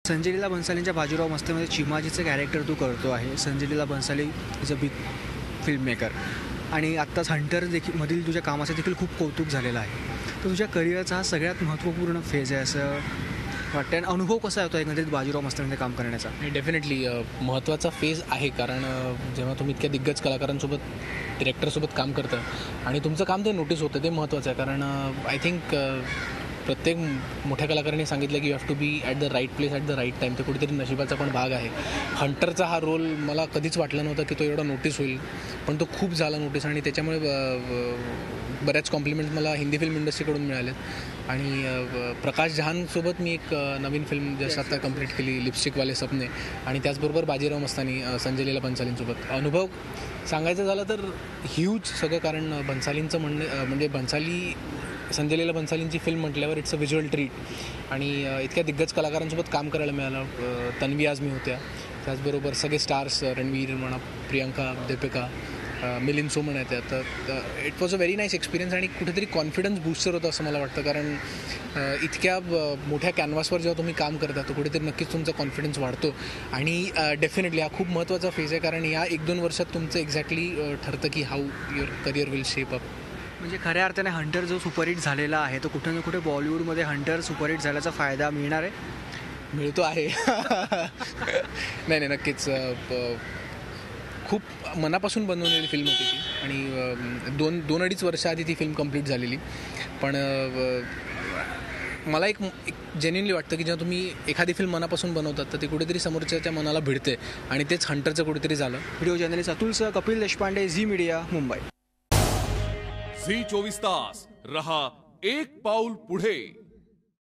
संजय लीला भन्सालींच्या बाजीराव मस्तीमध्ये चिमाजीचं कॅरेक्टर तू करतो आहे. Sanjay Leela Bhansali is a big film maker आणि आत्ताच हंटर देखील मधील तुझ्या कामाचं देखील खूप कौतुक झालेलं आहे. तर तुझ्या करिअरचा हा सगळ्यात महत्त्वपूर्ण फेज आहे असं वाटतं. आणि अनुभव कसा होता एकंदरीत बाजीराव मस्तीमध्ये काम करण्याचा? डेफिनेटली महत्त्वाचा फेज आहे, कारण जेव्हा तुम्ही इतक्या दिग्गज कलाकारांसोबत डिरेक्टरसोबत काम करता आणि तुमचं काम ते नोटीस होतं, ते महत्त्वाचं आहे. कारण आय थिंक प्रत्येक मोठ्या कलाकारांनी सांगितलं की you have to be at the right place at the right time. ते कुठेतरी नशिबाचा पण भाग आहे. हंटरचा हा रोल मला कधीच वाटलं नव्हतं की तो एवढा नोटीस होईल, पण तो खूप झाला नोटीस आणि त्याच्यामुळे बऱ्याच कॉम्प्लिमेंट्स मला हिंदी फिल्म इंडस्ट्रीकडून मिळालेत. आणि प्रकाश जहानसोबत मी एक नवीन फिल्म जस्ट आता कंप्लीट केली, लिपस्टिकवाले सपने, आणि त्याचबरोबर बाजीराव मस्तानी संजय लीला भन्सालींसोबत. अनुभव सांगायचं झालं तर ह्यूज सगळं, कारण भन्सालींचं म्हणणं म्हणजे संजय लीला भन्सालींची फिल्म म्हटल्यावर इट्स अ व्हिज्युअल ट्रीट. आणि इतक्या दिग्गज कलाकारांसोबत काम करायला मिळालं. तन्वी आझमी होत्या, त्याचबरोबर सगळे स्टार्स, रणवीर म्हणा, प्रियांका, दीपिका, मिलिंद सोमण आहेत त्या. तर it was a very nice experience आणि कुठेतरी कॉन्फिडन्स बूस्टर होतं असं मला वाटतं. कारण इतक्या मोठ्या कॅनव्हासवर जेव्हा तुम्ही काम करता तर कुठेतरी नक्कीच तुमचा कॉन्फिडन्स वाढतो. आणि डेफिनेटली हा खूप महत्त्वाचा फेज आहे, कारण या 1-2 वर्षात तुमचं एक्झॅक्टली ठरतं की how your career will shape up. म्हणजे खऱ्या अर्थाने हंटर जो सुपरहिट झालेला आहे तो कुठे ना कुठे बॉलिवूडमध्ये हंटर सुपरहिट झाल्याचा फायदा मिळणार आहे, मिळतो आहे. नाही नक्कीच. खूप मनापासून बनवलेली फिल्म होती ती आणि 2-2.5 वर्ष आधी ती फिल्म कंप्लीट झालेली. पण मला एक जेन्युइनली वाटतं की जेव्हा तुम्ही एखादी फिल्म मनापासून बनवतात तर ती कुठेतरी समोरच्याच्या मनाला भिडते, आणि तेच हंटरचं कुठेतरी झालं. व्हिडिओ जर्नलिस्ट अतुलसह Kapil Deshpande, Zee media, Mumbai. Zee 24 तास रहा एक पाऊल पुढे.